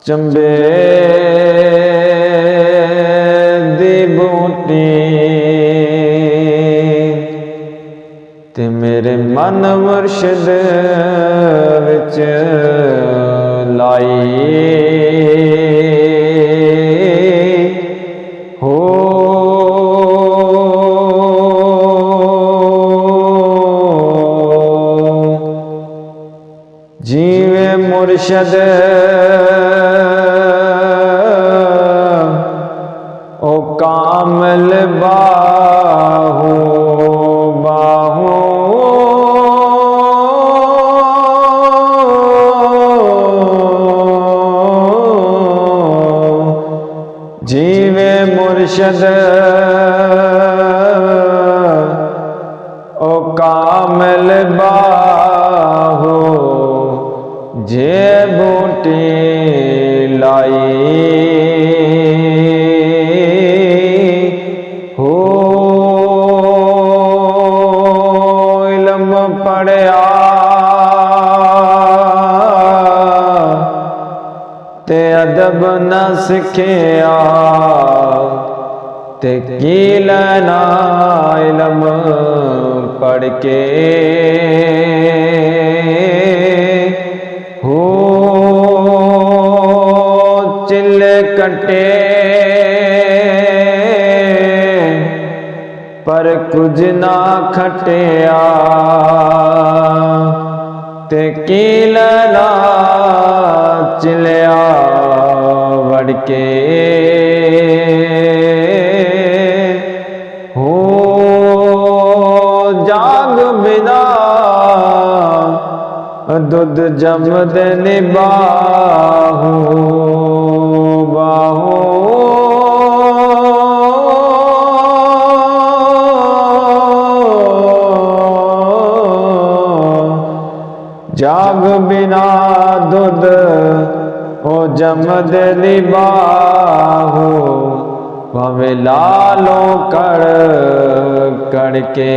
चंबे दी बूटी ते मेरे मन मुर्शद विच लाई हो जीवे मुर्शद ओ कामल बाहू बाहू जीवे मुर्शद ओ कामल बाहू जे बूटी लाई हो इल्म पढ़िया ते अदब न सिखिया ते की लेना इल्म पढ़ के हो चिल्ले कटे पर कुछ ना खटिया ते की लेना चिलिया वड़ के हो जाग बिना दुध जमद निबाहू बाहू जाग बिना दुध ओ जमद निबाहू भवे लालो कड़ कड़ के